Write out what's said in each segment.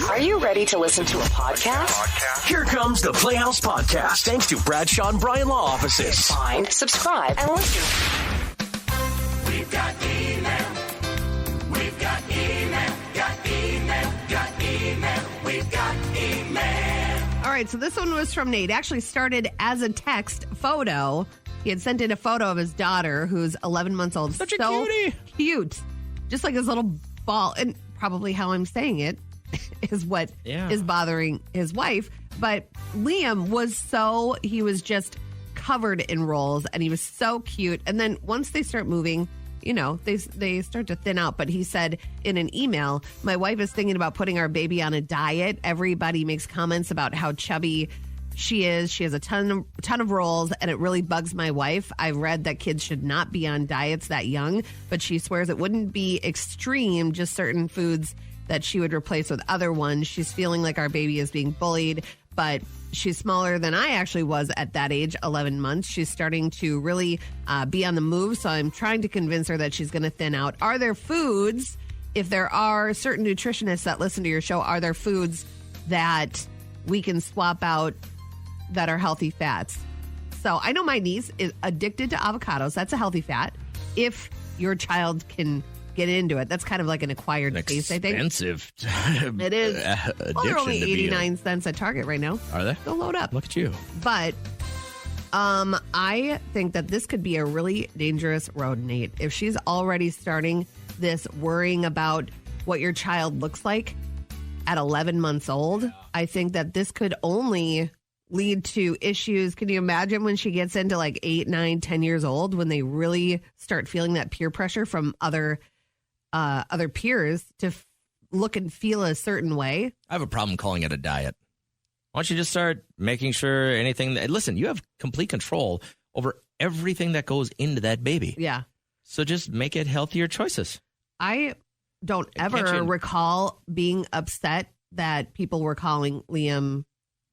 Are you ready to listen to a podcast? Here comes the Playhouse Podcast, thanks to Bradshaw and Bryan Law Offices. Find, subscribe, and listen. We've got email. We've got email. Got email. Got email. We've got email. All right, so this one was from Nate. It actually started as a text photo. He had sent in a photo of his daughter, who's 11 months old. Such a cutie. Cute. Just like his little ball. And probably how I'm saying it is what is bothering his wife. But Liam he was just covered in rolls, and he was so cute. And then once they start moving, they start to thin out. But he said in an email, my wife is thinking about putting our baby on a diet. Everybody makes comments about how chubby she is. She has a ton of rolls, and it really bugs my wife. I've read that kids should not be on diets that young, but she swears it wouldn't be extreme, just certain foods that she would replace with other ones. She's feeling like our baby is being bullied, but she's smaller than I actually was at that age, 11 months. She's starting to really be on the move, so I'm trying to convince her that she's going to thin out. Are there foods, if there are certain nutritionists that listen to your show, are there foods that we can swap out that are healthy fats? So I know my niece is addicted to avocados. That's a healthy fat. If your child can get into it, that's kind of like an acquired taste, I think. Expensive. It is. Well, they're only 89 cents at Target right now. Are they? They'll load up. Look at you. But I think that this could be a really dangerous road, Nate. If she's already starting this worrying about what your child looks like at 11 months old, I think that this could only lead to issues. Can you imagine when she gets into like 8, 9, 10 years old, when they really start feeling that peer pressure from other peers to look and feel a certain way? I have a problem calling it a diet. Why don't you just start making sure listen, you have complete control over everything that goes into that baby. Yeah. So just make it healthier choices. I don't ever recall being upset that people were calling Liam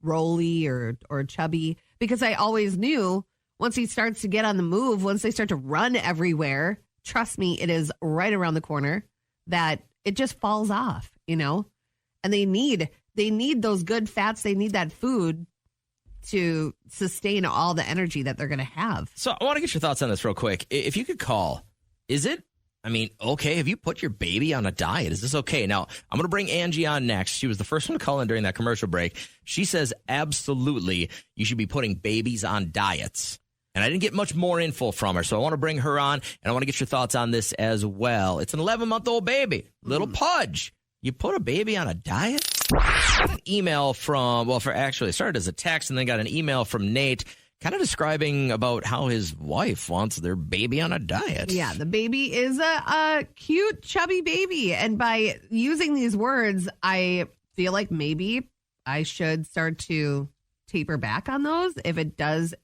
Rolly or chubby, because I always knew once he starts to get on the move, once they start to run everywhere, trust me, it is right around the corner that it just falls off, and they need those good fats. They need that food to sustain all the energy that they're going to have. So I want to get your thoughts on this real quick. If you could call, okay, have you put your baby on a diet? Is this okay? Now, I'm going to bring Angie on next. She was the first one to call in during that commercial break. She says, absolutely, you should be putting babies on diets. And I didn't get much more info from her, so I want to bring her on, and I want to get your thoughts on this as well. It's an 11-month-old baby, little pudge. You put a baby on a diet? Got an email from, it started as a text and then got an email from Nate kind of describing about how his wife wants their baby on a diet. Yeah, the baby is a cute, chubby baby. And by using these words, I feel like maybe I should start to taper back on those if it does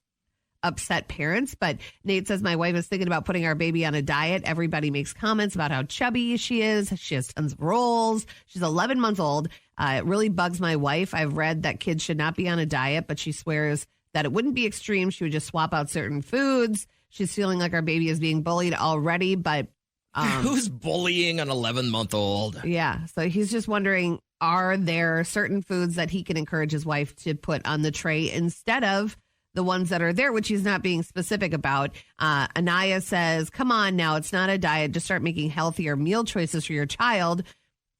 upset parents. But Nate says, my wife is thinking about putting our baby on a diet. Everybody makes comments about how chubby she is. She has tons of rolls. She's 11 months old. It really bugs my wife. I've read that kids should not be on a diet, but she swears that it wouldn't be extreme. She would just swap out certain foods. She's feeling like our baby is being bullied already, but who's bullying an 11-month-old? Yeah. So he's just wondering, are there certain foods that he can encourage his wife to put on the tray instead of the ones that are there, which he's not being specific about. Anaya says, come on now, it's not a diet. Just start making healthier meal choices for your child.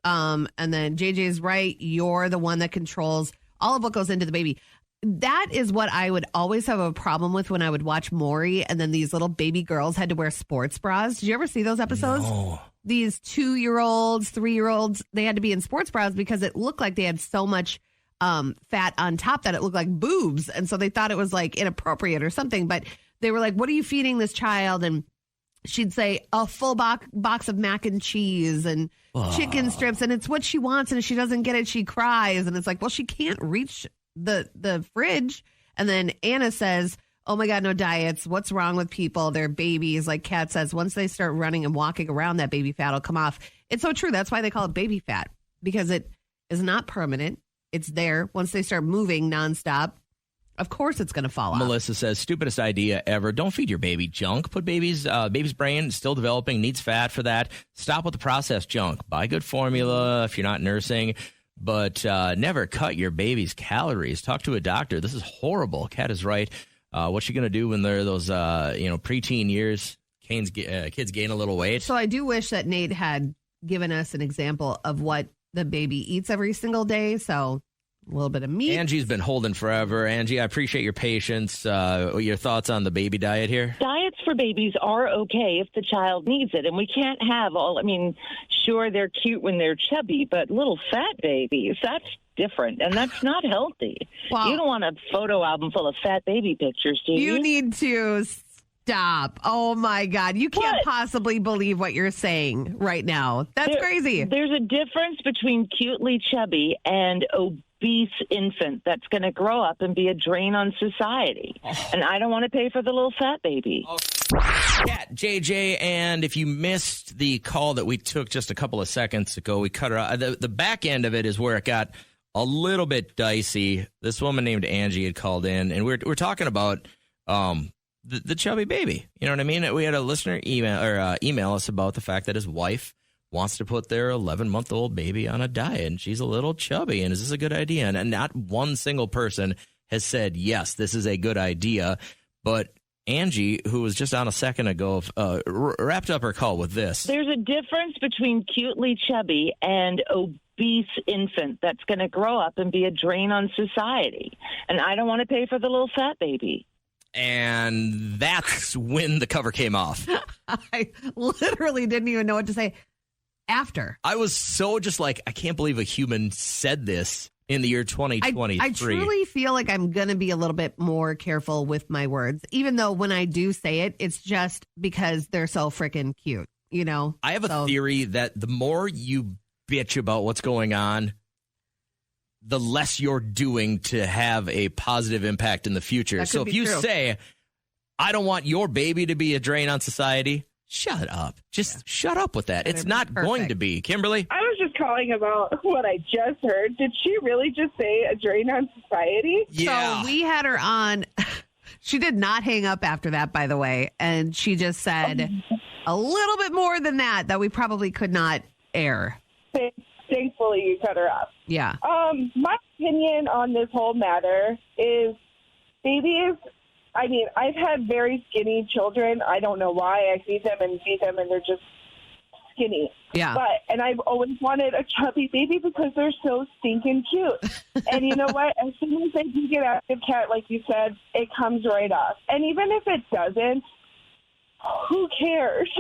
And then JJ's right. You're the one that controls all of what goes into the baby. That is what I would always have a problem with when I would watch Maury, and then these little baby girls had to wear sports bras. Did you ever see those episodes? No. These 2-year-olds, 3-year-olds, they had to be in sports bras because it looked like they had so much fat on top that it looked like boobs. And so they thought it was like inappropriate or something. But they were like, what are you feeding this child? And she'd say a full box of mac and cheese and chicken strips. And it's what she wants. And if she doesn't get it, she cries. And it's like, well, she can't reach the fridge. And then Anna says, oh my God, no diets. What's wrong with people? They're babies. Like Kat says, once they start running and walking around, that baby fat will come off. It's so true. That's why they call it baby fat, because it is not permanent. It's there. Once they start moving nonstop, of course it's going to fall off. Melissa says, stupidest idea ever. Don't feed your baby junk. Put baby's brain is still developing, needs fat for that. Stop with the processed junk. Buy good formula if you're not nursing. but never cut your baby's calories. Talk to a doctor. This is horrible. Kat is right. What's she going to do when they're those, preteen years? Kids gain a little weight. So I do wish that Nate had given us an example of what the baby eats every single day. So a little bit of meat. Angie's been holding forever. Angie, I appreciate your patience. Your thoughts on the baby diet here? Diets for babies are okay if the child needs it. And we can't have sure, they're cute when they're chubby, but little fat babies, that's different. And that's not healthy. Wow. You don't want a photo album full of fat baby pictures, do you? You need to stop. Oh, my God. You can't possibly believe what you're saying right now. That's crazy. There's a difference between cutely chubby and obese infant that's going to grow up and be a drain on society. And I don't want to pay for the little fat baby. Yeah, JJ, and if you missed the call that we took just a couple of seconds ago, we cut her out. The back end of it is where it got a little bit dicey. This woman named Angie had called in, and we're talking about the chubby baby. You know what I mean? We had a listener email us about the fact that his wife wants to put their 11-month-old baby on a diet, and she's a little chubby, and is this a good idea? And not one single person has said, yes, this is a good idea. But Angie, who was just on a second ago, wrapped up her call with this. There's a difference between cutely chubby and obese infant that's going to grow up and be a drain on society. And I don't want to pay for the little fat baby. And that's when the cover came off. I literally didn't even know what to say after. I was so just like, I can't believe a human said this in the year 2023. I truly feel like I'm going to be a little bit more careful with my words, even though when I do say it, it's just because they're so freaking cute, you know? I have a theory that the more you bitch about what's going on, the less you're doing to have a positive impact in the future. So if you say, I don't want your baby to be a drain on society, shut up. Just shut up with that. It's not going to be. Kimberly? I was just calling about what I just heard. Did she really just say a drain on society? Yeah. So we had her on. She did not hang up after that, by the way. And she just said a little bit more than that we probably could not air. Thankfully, you cut her off. Yeah. My opinion on this whole matter is babies, I've had very skinny children. I don't know why. I feed them, and they're just skinny. Yeah. And I've always wanted a chubby baby because they're so stinking cute. And you know what? As soon as they do get active cat, like you said, it comes right off. And even if it doesn't, who cares?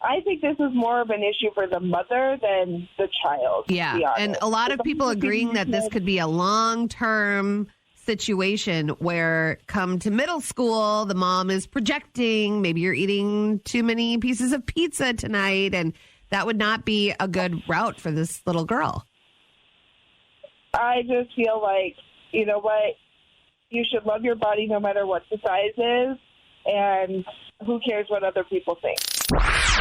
I think this is more of an issue for the mother than the child. Yeah, and a lot of people agreeing that this could be a long-term situation where come to middle school, the mom is projecting, maybe you're eating too many pieces of pizza tonight, and that would not be a good route for this little girl. I just feel like, you know what, you should love your body no matter what the size is, and who cares what other people think.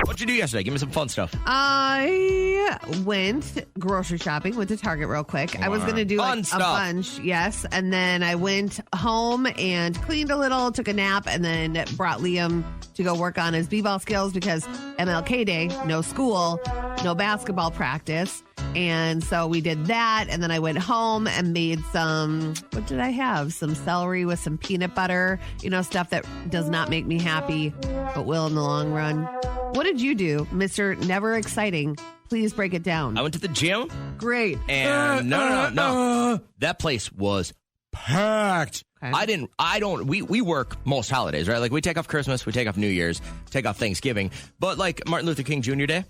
What'd you do yesterday? Give me some fun stuff. I went grocery shopping, went to Target real quick. I was going to do a bunch, yes. And then I went home and cleaned a little, took a nap, and then brought Liam to go work on his b-ball skills because MLK Day, no school, no basketball practice. And so we did that. And then I went home and made what did I have? Some celery with some peanut butter, stuff that does not make me happy, but will in the long run. What did you do, Mr. Never Exciting? Please break it down. I went to the gym. Great. And no. That place was packed. Okay. We work most holidays, right? Like we take off Christmas, we take off New Year's, take off Thanksgiving. But like Martin Luther King Jr. Day,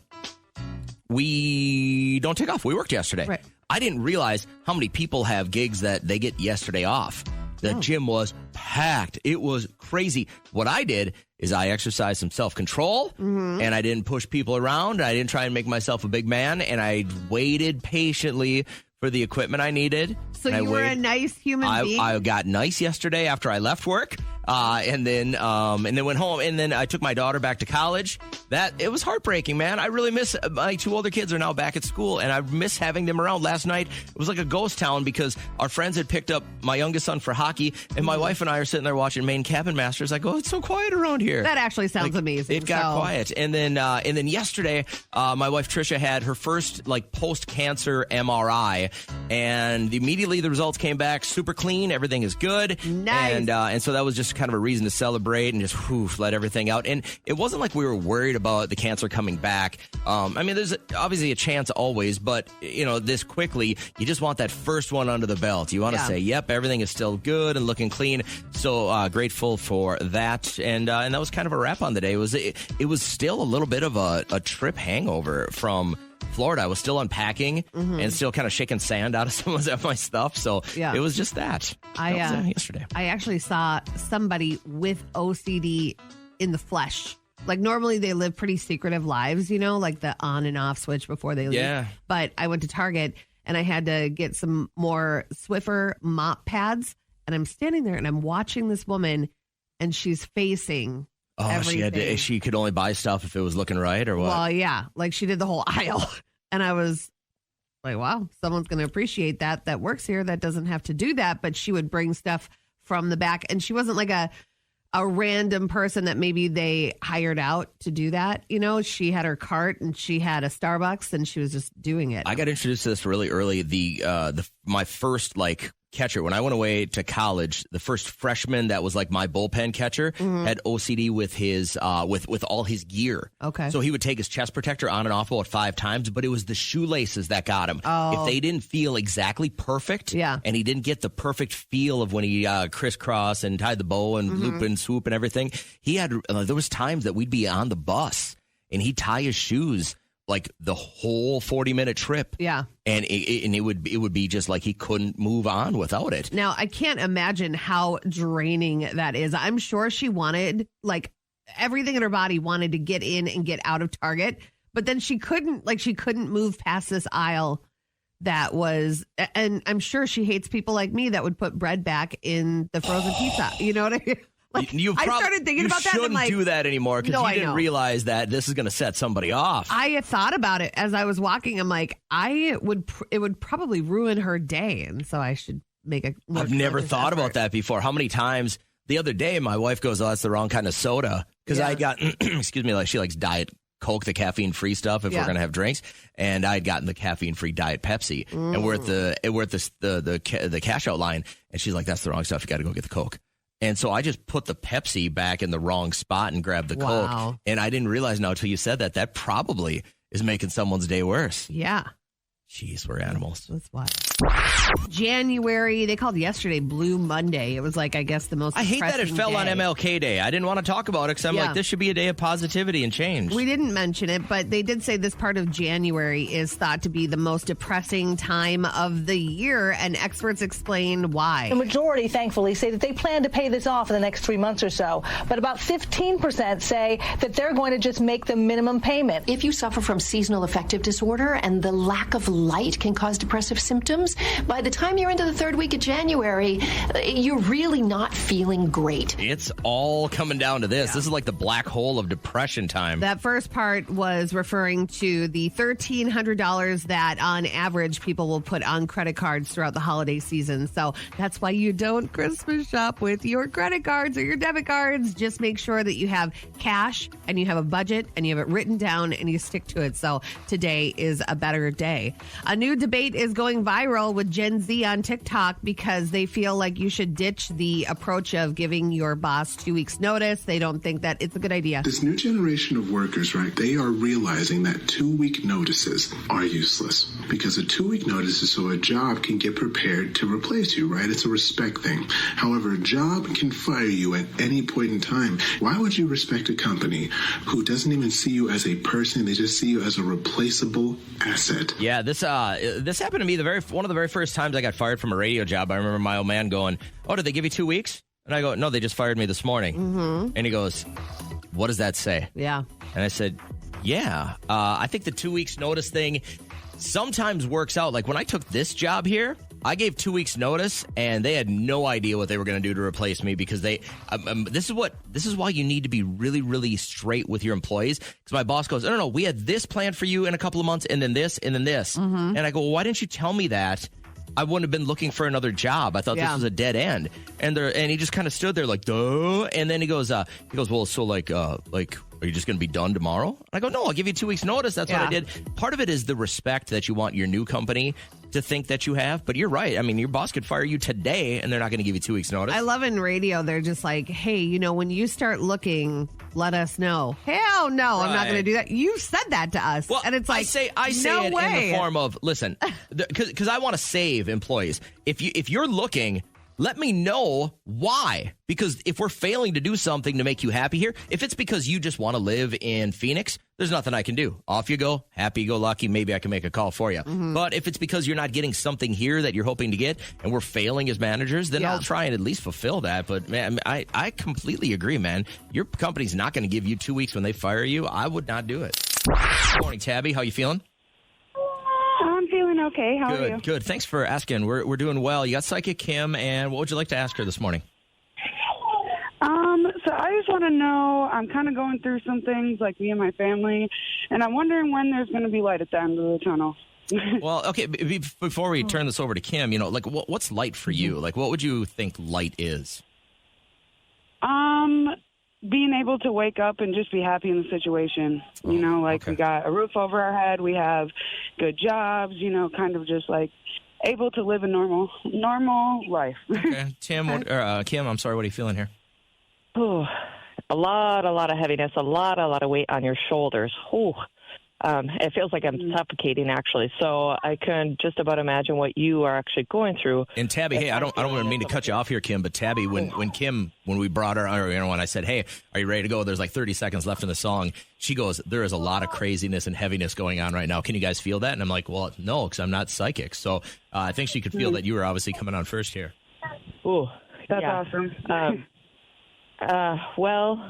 we don't take off. We worked yesterday. Right. I didn't realize how many people have gigs that they get yesterday off. The gym was packed. It was crazy. What I did is I exercised some self-control, and I didn't push people around. I didn't try and make myself a big man, and I waited patiently for the equipment I needed. So you were a nice human being? I got nice yesterday after I left work. and then went home. And then I took my daughter back to college. It was heartbreaking, man. I really miss my 2 older kids are now back at school, and I miss having them around. Last night, it was like a ghost town because our friends had picked up my youngest son for hockey, and my wife and I are sitting there watching Maine Cabin Masters. I go, it's so quiet around here. That actually sounds amazing. It got quiet. And then yesterday, my wife Trisha had her first post-cancer MRI, and immediately the results came back super clean. Everything is good. Nice. And so that was just kind of a reason to celebrate and just let everything out. And it wasn't like we were worried about the cancer coming back. There's obviously a chance always, but this quickly, you just want that first one under the belt. You want to say, yep, everything is still good and looking clean. So grateful for that. And that was kind of a wrap on the day. It was still a little bit of a trip hangover from Florida. I was still unpacking and still kind of shaking sand out of some of my stuff. So it was just that. That was yesterday. I actually saw somebody with OCD in the flesh. Like normally they live pretty secretive lives, like the on and off switch before they leave. Yeah. But I went to Target and I had to get some more Swiffer mop pads. And I'm standing there and I'm watching this woman and she's facing everything. She could only buy stuff if it was looking right or what? Well, yeah. Like she did the whole aisle. And I was like, wow, someone's going to appreciate that works here. That doesn't have to do that. But she would bring stuff from the back. And she wasn't like a random person that maybe they hired out to do that. She had her cart and she had a Starbucks and she was just doing it. I got introduced to this really early. My first catcher, when I went away to college, the first freshman that was like my bullpen catcher had OCD with his with all his gear. Okay. So he would take his chest protector on and off about 5 times, but it was the shoelaces that got him. Oh. If they didn't feel exactly perfect, and he didn't get the perfect feel of when he crisscross and tied the bow and loop and swoop and everything, he had there was times that we'd be on the bus and he'd tie his shoes like the whole 40-minute trip. Yeah. And it would be just like he couldn't move on without it. Now, I can't imagine how draining that is. I'm sure she wanted, everything in her body wanted to get in and get out of Target, but then she couldn't move past this aisle that was, and I'm sure she hates people like me that would put bread back in the frozen pizza. You know what I mean? I started thinking about that. You shouldn't do that anymore because you didn't realize that this is going to set somebody off. I had thought about it as I was walking. I'm like, it would probably ruin her day, and so I should make a. I've never thought about that before. How many times the other day my wife goes, "Oh, that's the wrong kind of soda," because I got excuse me, she likes Diet Coke, the caffeine-free stuff. If we're gonna have drinks, and I had gotten the caffeine-free Diet Pepsi, and we're at the cash out line, and she's like, "That's the wrong stuff. You got to go get the Coke." And so I just put the Pepsi back in the wrong spot and grabbed the Coke. And I didn't realize now until you said that probably is making someone's day worse. Yeah. Jeez, we're animals. That's why. January, they called yesterday Blue Monday. It was I guess the most I hate that it fell on MLK Day. I didn't want to talk about it because I'm like, this should be a day of positivity and change. We didn't mention it, but they did say this part of January is thought to be the most depressing time of the year, and experts explain why. The majority, thankfully, say that they plan to pay this off in the next 3 months or so, but about 15% say that they're going to just make the minimum payment. If you suffer from seasonal affective disorder and the lack of light can cause depressive symptoms, by the time you're into the 3rd week of January, you're really not feeling great. It's all coming down to this. This is like the black hole of depression time. That first part was referring to the $1,300 that on average people will put on credit cards throughout the holiday season. So that's why you don't Christmas shop with your credit cards or your debit cards. Just make sure that you have cash and you have a budget and you have it written down and you stick to it. So today is a better day. A new debate is going viral with Gen Z on TikTok because they feel like you should ditch the approach of giving your boss 2 weeks notice. They don't think that it's a good idea. This new generation of workers, right, they are realizing that 2-week notices are useless because a 2-week notice is so a job can get prepared to replace you, right? It's a respect thing. However, a job can fire you at any point in time. Why would you respect a company who doesn't even see you as a person? They just see you as a replaceable asset. Yeah, this happened to me one of the very first times I got fired from a radio job. I remember my old man going, "Oh, did they give you 2 weeks?" And I go, "No, they just fired me this morning." Mm-hmm. And he goes, "What does that say?" Yeah. And I said, "Yeah, I think the 2 weeks notice thing sometimes works out. Like when I took this job here, I gave 2 weeks notice, and they had no idea what they were going to do to replace me because this is why you need to be really, really straight with your employees. Because my boss goes, no, we had this planned for you in a couple of months, and then this, and then this. Mm-hmm. And I go, well, why didn't you tell me that? I wouldn't have been looking for another job. I thought this was a dead end. And he just kind of stood there like, duh. And then he goes, well, so like, are you just going to be done tomorrow? And I go, no, I'll give you 2 weeks notice. That's what I did. Part of it is the respect that you want your new company to think that you have. But you're right. I mean, your boss could fire you today and they're not going to give you 2 weeks notice. I love in radio, they're just like, hey, when you start looking, let us know. Hell no, I'm not going to do that. You said that to us. Well, and it's like, I say no it way. in the form of, listen, because I want to save employees. If you're looking, let me know why. Because if we're failing to do something to make you happy here, if it's because you just want to live in Phoenix, there's nothing I can do. Off you go. Happy go lucky. Maybe I can make a call for you. Mm-hmm. But if it's because you're not getting something here that you're hoping to get and we're failing as managers, then I'll try and at least fulfill that. But, man, I completely agree, man. Your company's not going to give you 2 weeks when they fire you. I would not do it. Good morning, Tabby. How you feeling? I'm feeling okay. How are you? Good. Thanks for asking. We're doing well. You got Psychic Kim, and what would you like to ask her this morning? So I just want to know, I'm kind of going through some things, like me and my family, and I'm wondering when there's going to be light at the end of the tunnel. Well, okay, before we turn this over to Kim, like what's light for you? Like, what would you think light is? Being able to wake up and just be happy in the situation. We got a roof over our head, we have good jobs, kind of just like able to live a normal life. Okay. Kim, I'm sorry, what are you feeling here? Ooh, a lot of heaviness, a lot of weight on your shoulders. Ooh. It feels like I'm suffocating, actually. So I can just about imagine what you are actually going through. And Tabby, hey, I don't want to mean to cut you off here, Kim, but Tabby, when we brought her, when I said, hey, are you ready to go? There's like 30 seconds left in the song. She goes, there is a lot of craziness and heaviness going on right now. Can you guys feel that? And I'm like, well, no, because I'm not psychic. So I think she could feel that you were obviously coming on first here. Ooh, that's awesome. Well,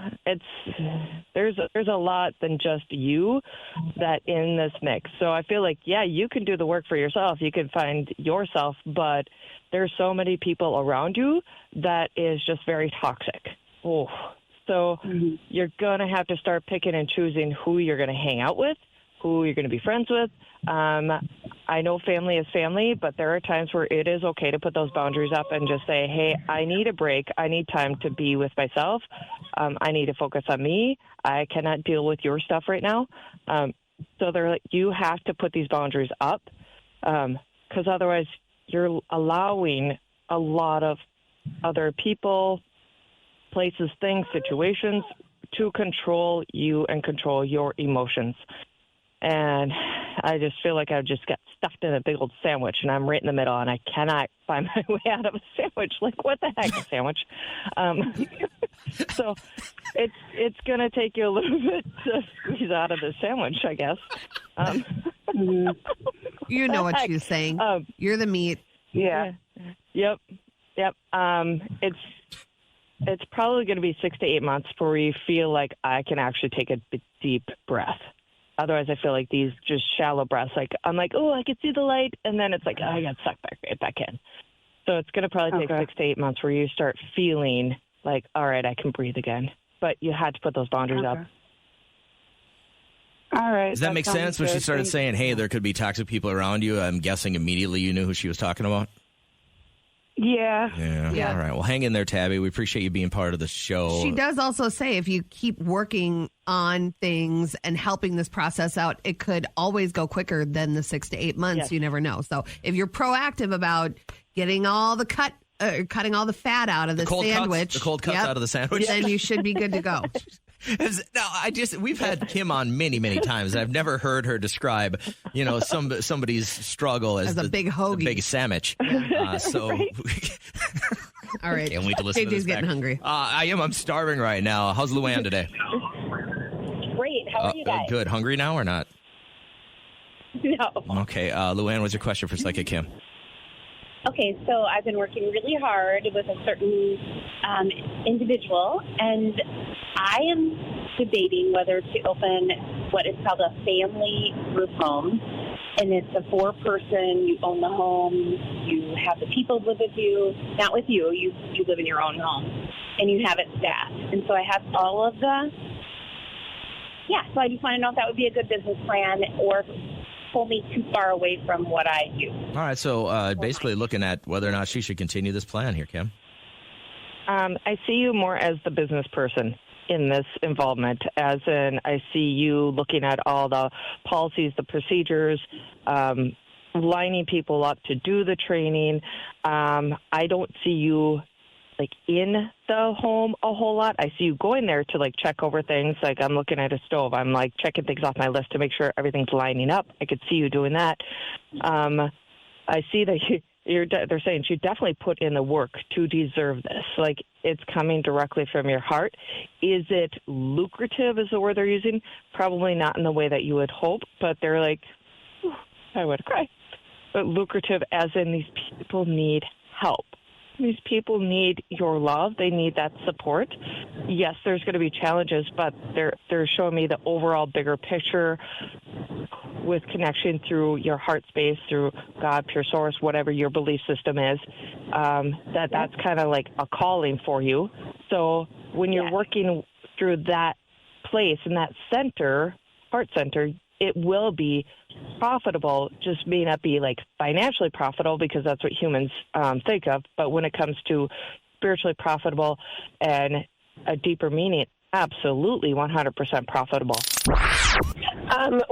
there's a lot than just you that in this mix. So I feel like, you can do the work for yourself. You can find yourself, but there's so many people around you that is just very toxic. Oh, so you're going to have to start picking and choosing who you're going to hang out with, who you're going to be friends with. I know family is family, but there are times where it is okay to put those boundaries up and just say, hey, I need a break. I need time to be with myself. I need to focus on me. I cannot deal with your stuff right now. So they're like, you have to put these boundaries up because otherwise you're allowing a lot of other people, places, things, situations to control you and control your emotions. And I just feel like I just got stuffed in a big old sandwich, and I'm right in the middle, and I cannot find my way out of a sandwich. Like, what the heck, a sandwich? So it's going to take you a little bit to squeeze out of the sandwich, I guess. You know what she's saying. You're the meat. Yeah. Yep. It's probably going to be 6 to 8 months before you feel like I can actually take a deep breath. Otherwise, I feel like these just shallow breaths. Like I'm like, oh, I can see the light, and then it's like, oh, I got sucked right back in. So it's going to probably take 6 to 8 months where you start feeling like, all right, I can breathe again. But you had to put those boundaries up. All right. Does that make sense? When she started saying, hey, there could be toxic people around you, I'm guessing immediately you knew who she was talking about? Yeah. All right. Well, hang in there, Tabby. We appreciate you being part of the show. She does also say if you keep working on things and helping this process out, it could always go quicker than the 6 to 8 months. Yes. You never know. So if you're proactive about getting all the cutting all the fat out of the sandwich, the cold cuts out of the sandwich, then you should be good to go. We've had Kim on many, many times. I've never heard her describe, somebody's struggle as a big hoagie, the big sandwich. So, all right, can't wait to listen to this. JJ's getting hungry. I am. I'm starving right now. How's Luann today? Great. How are you guys? Good. Hungry now or not? No. Okay. Luann, what's your question for Psychic Kim? Okay, so I've been working really hard with a certain individual, and I am debating whether to open what is called a family group home. and it's a 4-person, you own the home, you have the people live with you, not with you, you live in your own home, and you have it staffed. And so I have all of the, so I just want to know if that would be a good business plan or pull me too far away from what I do. All right, so basically looking at whether or not she should continue this plan here, Kim. I see you more as the business person in this involvement, as in I see you looking at all the policies, the procedures, lining people up to do the training. I don't see you like in the home a whole lot. I see you going there to like check over things. Like I'm looking at a stove. I'm like checking things off my list to make sure everything's lining up. I could see you doing that. I see that they're saying you definitely put in the work to deserve this. Like it's coming directly from your heart. Is it lucrative is the word they're using? Probably not in the way that you would hope, but they're like, I would cry. But lucrative as in these people need help. These people need your love. They need that support. Yes, there's going to be challenges, but they're showing me the overall bigger picture with connection through your heart space, through God, pure source, whatever your belief system is, that's kind of like a calling for you. So when you're working through that place and that center, heart center, it will be profitable, just may not be like financially profitable because that's what humans think of. But when it comes to spiritually profitable and a deeper meaning, absolutely 100% profitable.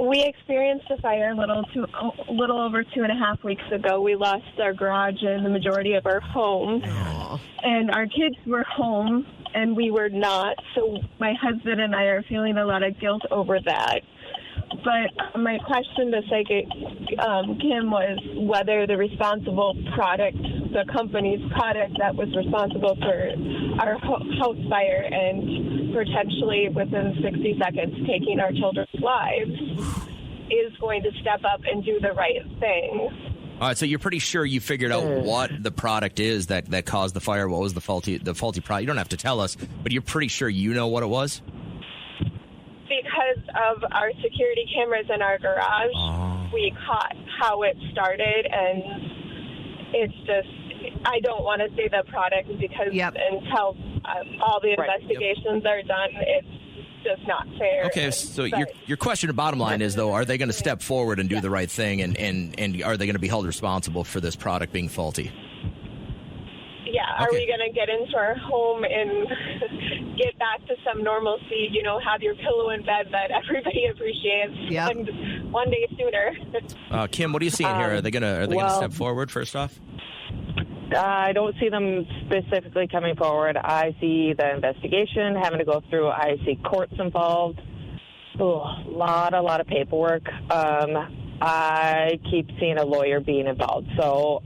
We experienced a fire a little over 2.5 weeks ago. We lost our garage and the majority of our home. Aww. And our kids were home and we were not. So my husband and I are feeling a lot of guilt over that. But my question to Psychic Kim was whether the responsible product, the company's product that was responsible for our house fire and potentially within 60 seconds taking our children's lives, is going to step up and do the right thing. All right, so you're pretty sure you figured out what the product is that caused the fire. What was the faulty product? You don't have to tell us, but you're pretty sure you know what it was? Because of our security cameras in our garage, we caught how it started, and it's just, I don't want to say the product because until all the investigations are done, it's just not fair. Okay, so your question, bottom line is, though, are they going to step forward and do the right thing, and are they going to be held responsible for this product being faulty? Yeah, are we going to get into our home and get back to some normalcy, have your pillow in bed that everybody appreciates one day sooner? Kim, what are you seeing here? Are they going to step forward, first off? I don't see them specifically coming forward. I see the investigation having to go through. I see courts involved. A lot of paperwork. I keep seeing a lawyer being involved. So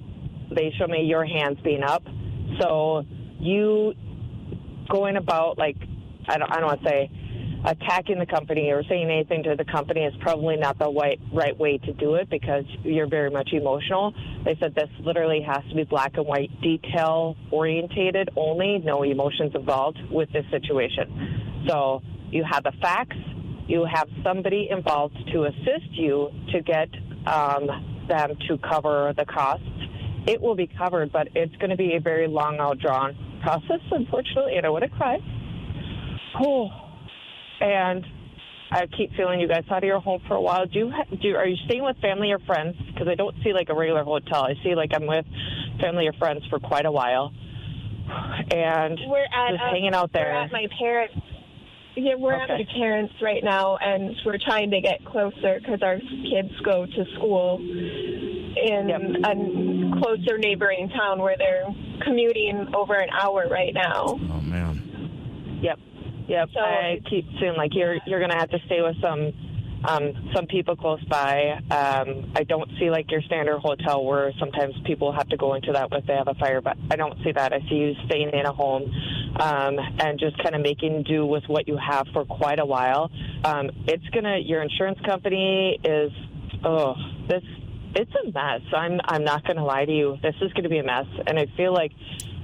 they show me your hands being up. So you going about, like, I don't want to say attacking the company or saying anything to the company is probably not the right way to do it because you're very much emotional. They said this literally has to be black and white, detail orientated only, no emotions involved with this situation. So you have the facts, you have somebody involved to assist you to get them to cover the costs. It will be covered, but it's going to be a very long, outdrawn process, unfortunately, and I want to cry. And I keep feeling you guys out of your home for a while. Are you staying with family or friends? Because I don't see like a regular hotel. I see like I'm with family or friends for quite a while, and we're at, just hanging out there. We're at my parents. Yeah, we're at my parents right now, and we're trying to get closer because our kids go to school in a closer neighboring town where they're commuting over an hour right now. Oh man. Yep. So I keep feeling like you're going to have to stay with some people close by. I don't see like your standard hotel where sometimes people have to go into that if they have a fire, but I don't see that. I see you staying in a home and just kind of making do with what you have for quite a while. Your insurance company is, it's a mess. I'm not going to lie to you. This is going to be a mess. And I feel like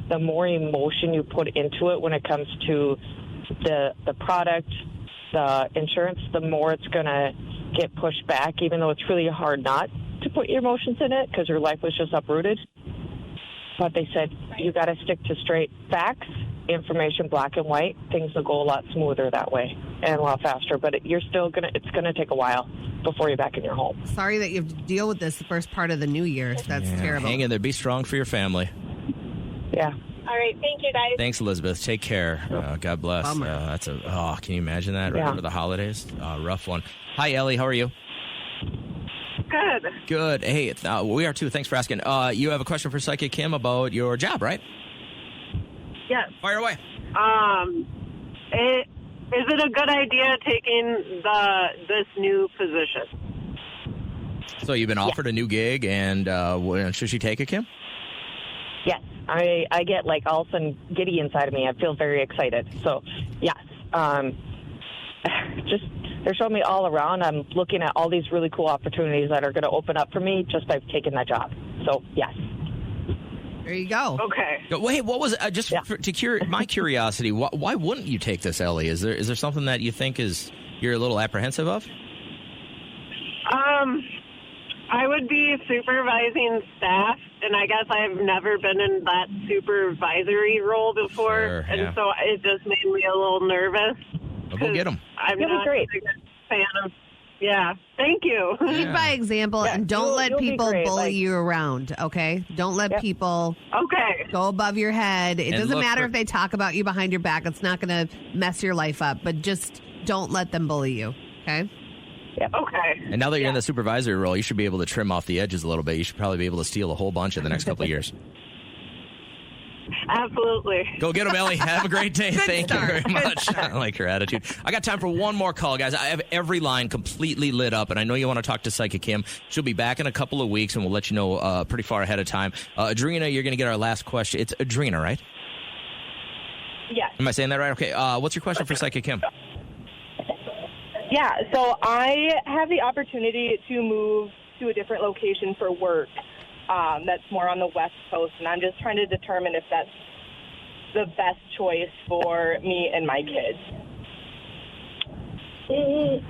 the more emotion you put into it when it comes to the product, the insurance, the more it's going to get pushed back, even though it's really hard not to put your emotions in it because your life was just uprooted. But they said, you got to stick to straight facts, information, black and white. Things will go a lot smoother that way and a lot faster. But it's going to take a while before you're back in your home. Sorry that you have to deal with this the first part of the new year. That's terrible. Hang in there. Be strong for your family. Yeah. All right. Thank you, guys. Thanks, Elizabeth. Take care. God bless. Can you imagine that right over the holidays? Rough one. Hi, Ellie. How are you? Good. Good. Hey, we are too. Thanks for asking. You have a question for Psychic Kim about your job, right? Yes. Fire away. Is it a good idea taking this new position? So you've been offered a new gig, and should she take it, Kim? Yes. I get like all of a sudden giddy inside of me. I feel very excited. So, yes. Just they're showing me all around. I'm looking at all these really cool opportunities that are going to open up for me just by taking that job. So, yes. There you go. Okay. Wait, what was it? Just my curiosity, why wouldn't you take this, Ellie? Is there something that you think you're a little apprehensive of? I would be supervising staff, and I guess I've never been in that supervisory role before, and so it just made me a little nervous. Well, go get them. I'm not a fan of. Yeah, thank you. Lead by example, and don't let people bully you around, okay? Don't let people go above your head. It doesn't matter if they talk about you behind your back. It's not going to mess your life up, but just don't let them bully you, okay? Yep. Okay. And now that you're in the supervisory role, you should be able to trim off the edges a little bit. You should probably be able to steal a whole bunch in the next couple of years. Absolutely. Go get them, Ellie. Have a great day. Thank you very much. I like your attitude. I got time for one more call, guys. I have every line completely lit up, and I know you want to talk to Psychic Kim. She'll be back in a couple of weeks, and we'll let you know pretty far ahead of time. Adrena, you're going to get our last question. It's Adrena, right? Yes. Am I saying that right? Okay. What's your question for Psychic Kim? Yeah, so I have the opportunity to move to a different location for work that's more on the West Coast, and I'm just trying to determine if that's the best choice for me and my kids.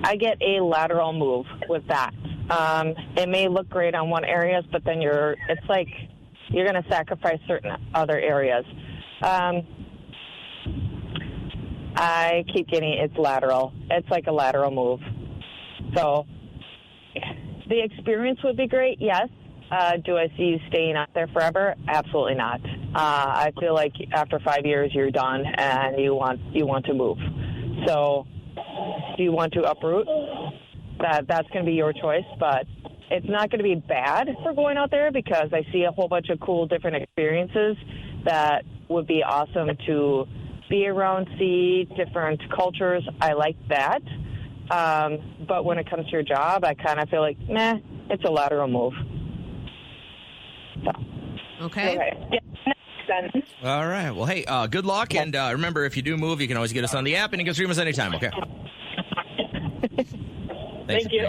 I get a lateral move with that. It may look great on one areas, but then it's like you're going to sacrifice certain other areas. I keep getting it's lateral. It's like a lateral move. So the experience would be great, yes. Do I see you staying out there forever? Absolutely not. I feel like after 5 years you're done and you want to move. So do you want to uproot? That's going to be your choice, but it's not going to be bad for going out there because I see a whole bunch of cool different experiences that would be awesome to be around, see different cultures. I like that. But when it comes to your job, I kind of feel like, it's a lateral move. So. Okay. Yeah, makes sense. All right. Well, hey, good luck. And remember, if you do move, you can always get us on the app and you can stream us anytime, okay? Thank you.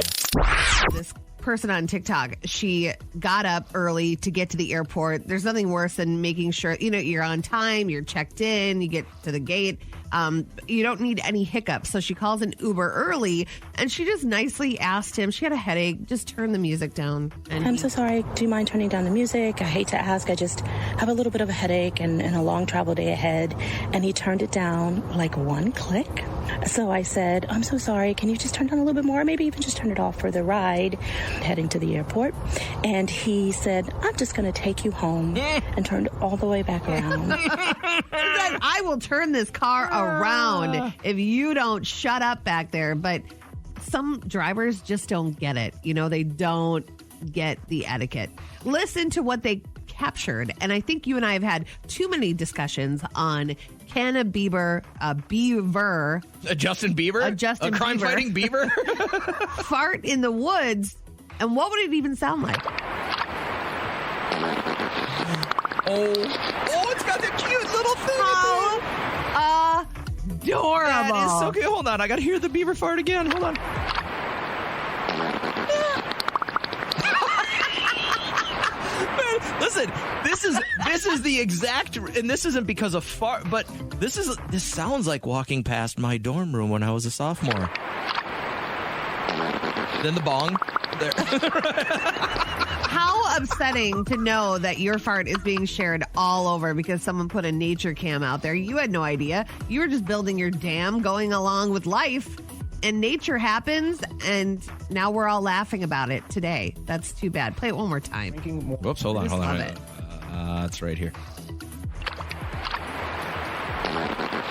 This person on TikTok, she got up early to get to the airport. There's nothing worse than making sure, you're on time, you're checked in, you get to the gate. You don't need any hiccups. So she calls an Uber early and she just nicely asked him, she had a headache, just turn the music down. And I'm so sorry. Do you mind turning down the music? I hate to ask. I just have a little bit of a headache and a long travel day ahead. And he turned it down like one click. So I said, I'm so sorry. Can you just turn down a little bit more? Maybe even just turn it off for the ride heading to the airport. And he said, I'm just going to take you home, and turned all the way back around. I will turn this car around if you don't shut up back there. But some drivers just don't get it. They don't get the etiquette. Listen to what they captured. And I think you and I have had too many discussions on can a beaver, A Justin Bieber? A crime-fighting beaver? fart in the woods? And what would it even sound like? Oh, it's got the cute little thing. How adorable. That is so cute. Hold on. I got to hear the beaver fart again. Hold on. Man, listen, this is the exact, and this isn't because of fart, but this sounds like walking past my dorm room when I was a sophomore. Then the bong. There. upsetting to know that your fart is being shared all over because someone put a nature cam out there. You had no idea. You were just building your dam, going along with life, and nature happens, and now we're all laughing about it today. That's too bad. Play it one more time. Whoops, hold on. Love it. It's right here.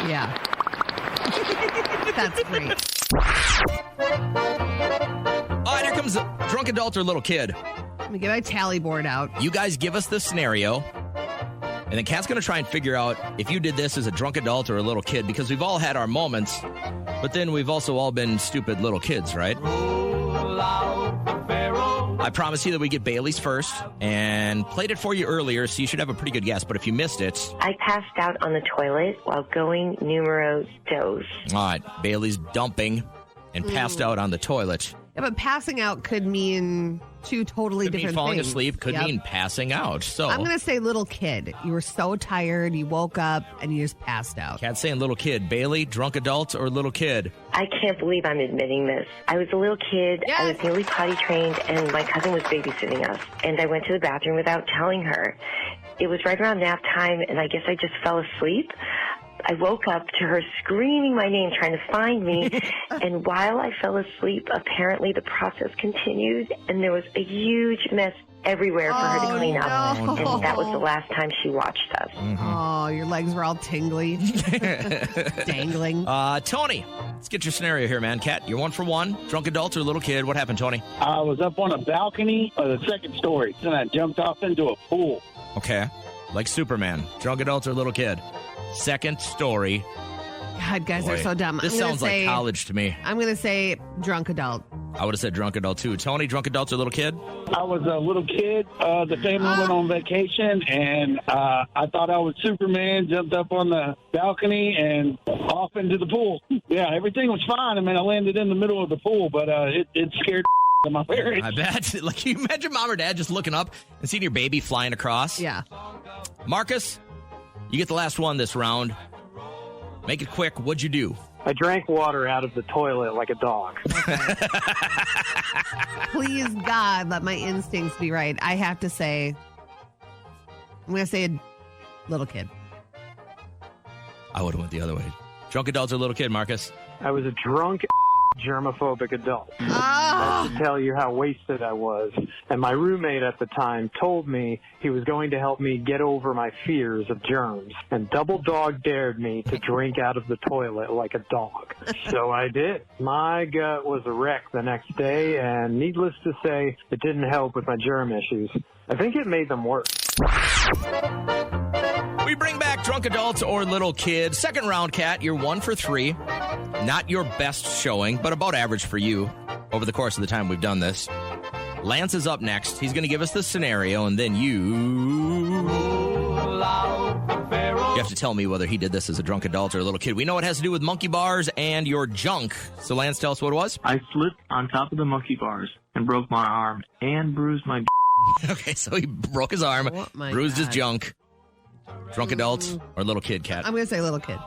Yeah. That's great. All right, here comes a drunk adult or little kid. Let me get my tally board out. You guys give us the scenario, and then Kat's going to try and figure out if you did this as a drunk adult or a little kid, because we've all had our moments, but then we've also all been stupid little kids, right? I promise you that we get Bailey's first, and played it for you earlier, so you should have a pretty good guess, but if you missed it... I passed out on the toilet while going numero dos. All right, Bailey's dumping and passed out on the toilet. Yeah, but passing out could mean two totally Could mean different falling things. asleep, could mean passing out. So I'm going to say little kid. You were so tired, you woke up, and you just passed out. Kat's saying little kid. Bailey, drunk adult or little kid? I can't believe I'm admitting this. I was a little kid. Yes. I was newly potty trained, and my cousin was babysitting us. And I went to the bathroom without telling her. It was right around nap time, and I guess I just fell asleep. I woke up to her screaming my name, trying to find me. And while I fell asleep, apparently the process continued, and there was a huge mess everywhere for her to clean up. And that was the last time she watched us. Oh, your legs were all tingly. Dangling. Tony, let's get your scenario here, man. Kat, you're 1 for 1. Drunk adult or little kid? What happened, Tony? I was up on a balcony of the second story, and I jumped off into a pool. Okay. Like Superman. Drunk adult or little kid? Second story. God, guys Boy, are so dumb. This sounds like college to me. I'm going to say drunk adult. I would have said drunk adult, too. Tony, drunk adult or little kid? I was a little kid. The family went on vacation, and I thought I was Superman, jumped up on the balcony and off into the pool. Yeah, everything was fine. I mean, I landed in the middle of the pool, but it scared my parents. I bet. Like, you imagine mom or dad just looking up and seeing your baby flying across? Yeah. Marcus, you get the last one this round. Make it quick. What'd you do? I drank water out of the toilet like a dog. Please, God, let my instincts be right. I have to say, I'm going to say a little kid. I would have went the other way. Drunk adult or little kid, Marcus? I was a drunk germophobic adult. Oh. I have to tell you how wasted I was. And my roommate at the time told me he was going to help me get over my fears of germs, and double dog dared me to drink out of the toilet like a dog. So I did. My gut was a wreck the next day, and needless to say, it didn't help with my germ issues. I think it made them worse. We bring back drunk adults or little kids. Second round, Kat, you're 1 for 3. Not your best showing, but about average for you over the course of the time we've done this. Lance is up next. He's going to give us the scenario, and then you have to tell me whether he did this as a drunk adult or a little kid. We know it has to do with monkey bars and your junk. So, Lance, tell us what it was. I slipped on top of the monkey bars and broke my arm and bruised my Okay, so he broke his arm, bruised his junk. Drunk adult or little kid, Kat? I'm going to say little kid.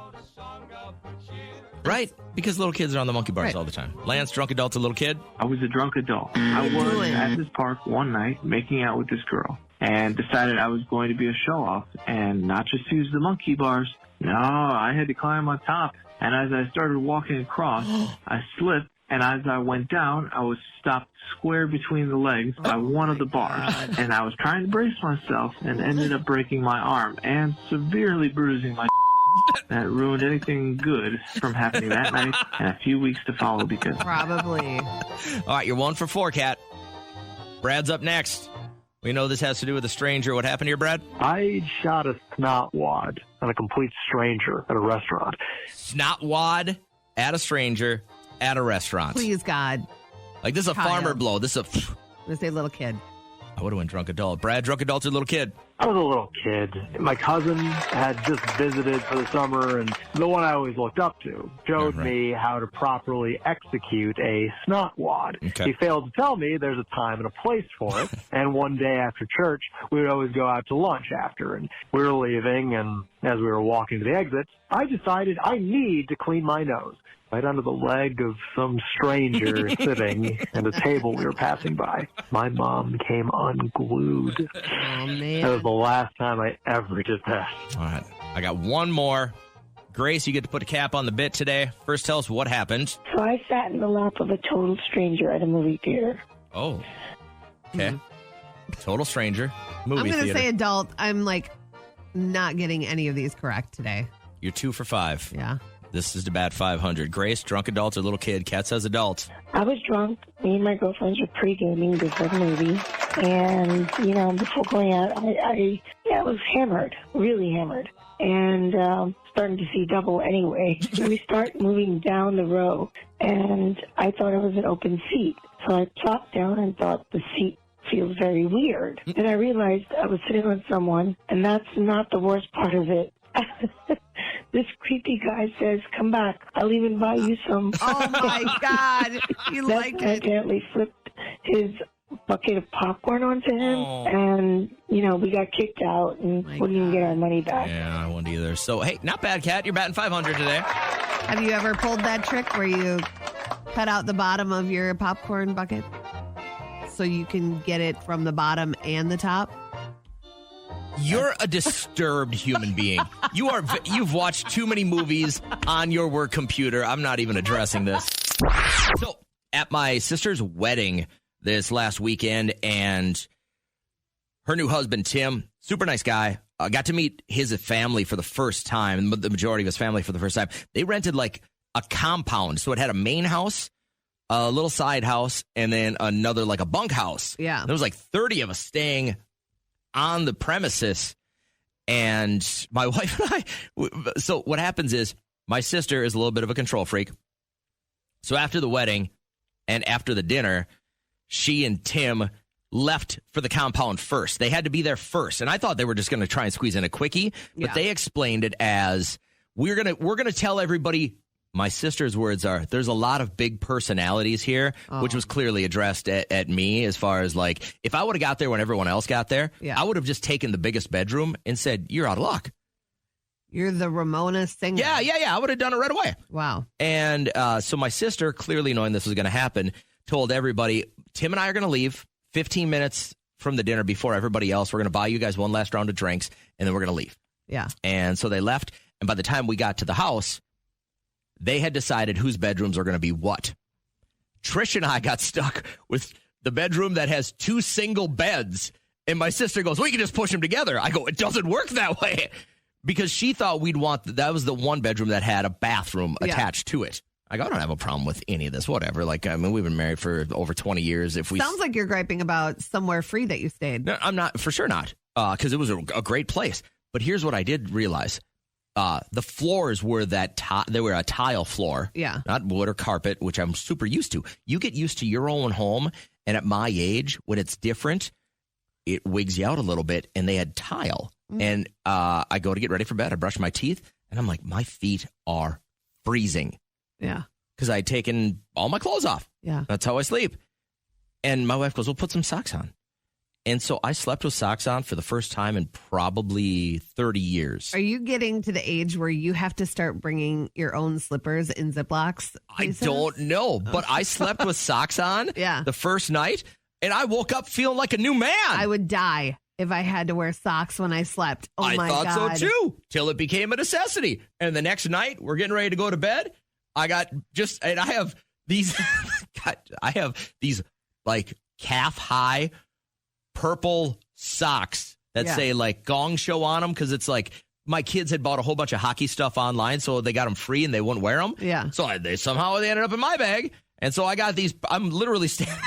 Right, because little kids are on the monkey bars all the time. Lance, drunk adult or little kid? I was a drunk adult. I was at this park one night making out with this girl and decided I was going to be a show-off and not just use the monkey bars. No, I had to climb on top. And as I started walking across, I slipped. And as I went down, I was stopped square between the legs by one of the bars. And I was trying to brace myself and ended up breaking my arm and severely bruising my that ruined anything good from happening that night and a few weeks to follow because... Probably. All right, you're 1 for 4, Kat. Brad's up next. We know this has to do with a stranger. What happened here, Brad? I shot a snot wad at a complete stranger at a restaurant. Snot wad at a stranger at a restaurant. Please, God. Like, this is a farmer blow. This is a... I'm going to say little kid. I would have went drunk adult. Brad, drunk adult or little kid? I was a little kid. My cousin had just visited for the summer, and the one I always looked up to showed me how to properly execute a snot wad. Okay. He failed to tell me there's a time and a place for it, and one day after church, we would always go out to lunch after, and we were leaving, and as we were walking to the exit, I decided I need to clean my nose. Right under the leg of some stranger sitting at a table we were passing by. My mom came unglued. Oh, man. That was the last time I ever did that. All right. I got one more. Grace, you get to put a cap on the bit today. First, tell us what happened. So I sat in the lap of a total stranger at a movie theater. Oh. Okay. Total stranger. Movie I'm going to theater. say adult. I'm not getting any of these correct today. You're 2 for 5. Yeah. This is the Bad 500. Grace, drunk adult or little kid? Kat says adult. I was drunk. Me and my girlfriends were pre-gaming before the movie. And, before going out, I was hammered, really hammered. And starting to see double anyway. We start moving down the row, and I thought it was an open seat. So I plopped down and thought the seat feels very weird. Then I realized I was sitting on someone, and that's not the worst part of it. This creepy guy says, "Come back. I'll even buy you some." Oh, my God. You like it. I accidentally flipped his bucket of popcorn onto him, and, we got kicked out and wouldn't even get our money back. Yeah, I wouldn't either. So, hey, not bad, Kat. You're batting 500 today. Have you ever pulled that trick where you cut out the bottom of your popcorn bucket so you can get it from the bottom and the top? You're a disturbed human being. You've watched too many movies on your work computer. I'm not even addressing this. So, at my sister's wedding this last weekend, and her new husband, Tim, super nice guy, got to meet his family for the first time, the majority of his family for the first time. They rented like a compound. So it had a main house, a little side house, and then another like a bunkhouse. Yeah. There was like 30 of us staying on the premises, and my wife and I, so what happens is my sister is a little bit of a control freak. So after the wedding and after the dinner, she and Tim left for the compound first. They had to be there first, and I thought they were just going to try and squeeze in a quickie, but they explained it as we're going to tell everybody. My sister's words are, there's a lot of big personalities here, which was clearly addressed at me as far as like, if I would have got there when everyone else got there, I would have just taken the biggest bedroom and said, you're out of luck. You're the Ramona singer. Yeah. I would have done it right away. Wow. And so my sister, clearly knowing this was going to happen, told everybody, Tim and I are going to leave 15 minutes from the dinner before everybody else. We're going to buy you guys one last round of drinks, and then we're going to leave. Yeah. And so they left. And by the time we got to the house, they had decided whose bedrooms are going to be what. Trish and I got stuck with the bedroom that has 2 single beds. And my sister goes, we can just push them together. I go, it doesn't work that way. Because she thought we'd want, that was the one bedroom that had a bathroom attached to it. I go, I don't have a problem with any of this, whatever. Like, I mean, we've been married for over 20 years. Sounds like you're griping about somewhere free that you stayed. No, I'm not, for sure not. Because it was a great place. But here's what I did realize. The floors were they were a tile floor, not wood or carpet, which I'm super used to. You get used to your own home, and at my age, when it's different, it wigs you out a little bit. And they had tile, and I go to get ready for bed. I brush my teeth, and I'm like, my feet are freezing. Yeah, because I had taken all my clothes off. Yeah, that's how I sleep. And my wife goes, "Well, put some socks on." And so I slept with socks on for the first time in probably 30 years. Are you getting to the age where you have to start bringing your own slippers in Ziplocs? I don't know, but I slept with socks on the first night, and I woke up feeling like a new man. I would die if I had to wear socks when I slept. Oh, my God. I thought so, too, till it became a necessity. And the next night, we're getting ready to go to bed. I have these, like calf-high purple socks that say like Gong Show on them, because it's like my kids had bought a whole bunch of hockey stuff online, so they got them free and they wouldn't wear them. Yeah. So they ended up in my bag, and so I got these. I'm literally standing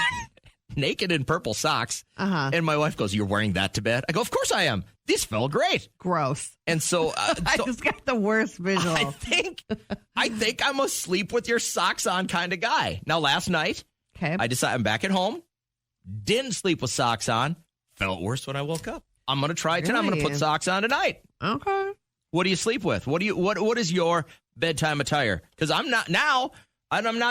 naked in purple socks, and my wife goes, "You're wearing that to bed?" I go, "Of course I am. These smell great." Gross. And so I just got the worst visual. I think I'm a sleep with your socks on kind of guy. Now, last night, I decided I'm back at home. Didn't sleep with socks on. Felt worse when I woke up. I'm going to try it tonight. I'm going to put socks on tonight. Okay. What do you sleep with? What is your bedtime attire? Because I'm not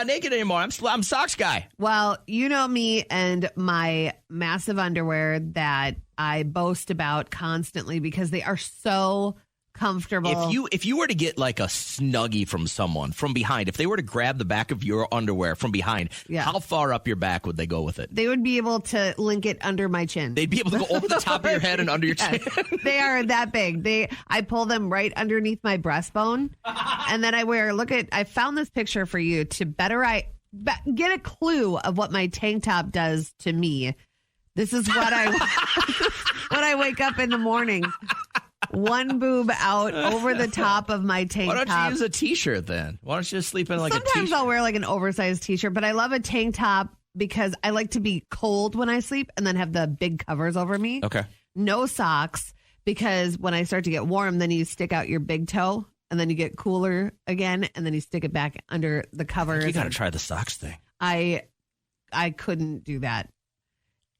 naked anymore. I'm socks guy. Well, you know me and my massive underwear that I boast about constantly because they are so comfortable. If you were to get like a Snuggie from someone from behind, if they were to grab the back of your underwear from behind, how far up your back would they go with it? They would be able to link it under my chin. They'd be able to go over the top of your head and under your chin. They are that big. I pull them right underneath my breastbone, and then I found this picture for you to get a clue of what my tank top does to me. This is what when I wake up in the morning. One boob out over the top of my tank top. Why don't you use a T-shirt then? Why don't you just sleep in like a T-shirt? Sometimes I'll wear like an oversized T-shirt, but I love a tank top because I like to be cold when I sleep and then have the big covers over me. Okay. No socks because when I start to get warm, then you stick out your big toe and then you get cooler again and then you stick it back under the covers. You got to try the socks thing. I couldn't do that.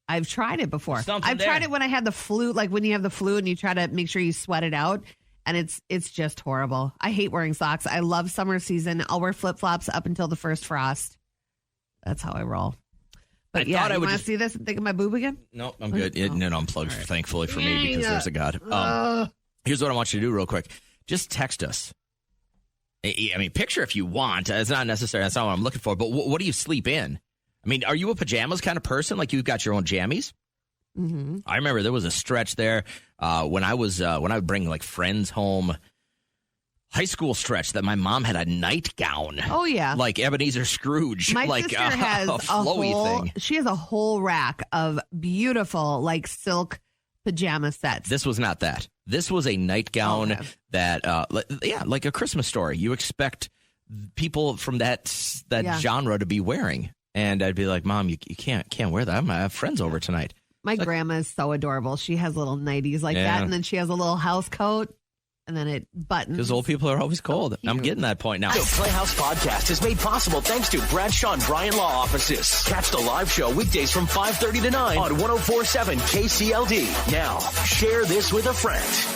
I've tried it before. I've tried it when I had the flu, like when you have the flu and you try to make sure you sweat it out, and it's just horrible. I hate wearing socks. I love summer season. I'll wear flip-flops up until the first frost. That's how I roll. But you want to see this and think of my boob again? No, I'm good. No, I'm plugged, thankfully for me, because there's a God. Here's what I want you to do real quick. Just text us. I mean, picture if you want. It's not necessary. That's not what I'm looking for. But what do you sleep in? I mean, are you a pajamas kind of person? Like you've got your own jammies? Mm-hmm. I remember there was a stretch there when I would bring like friends home, high school stretch that my mom had a nightgown. Oh yeah, like Ebenezer Scrooge. My like sister has a flowy thing. She has a whole rack of beautiful like silk pajama sets. This was not that. This was a nightgown that, like a Christmas story. You expect people from that genre to be wearing. And I'd be like, Mom, you can't wear that. I have friends over tonight. My grandma is so adorable. She has little nighties like that, and then she has a little house coat, and then it buttons. Because old people are always cold. I'm getting that point now. The Playhouse Podcast is made possible thanks to Bradshaw and Bryan Law Offices. Catch the live show weekdays from 5:30 to 9 on 104.7 KCLD. Now, share this with a friend.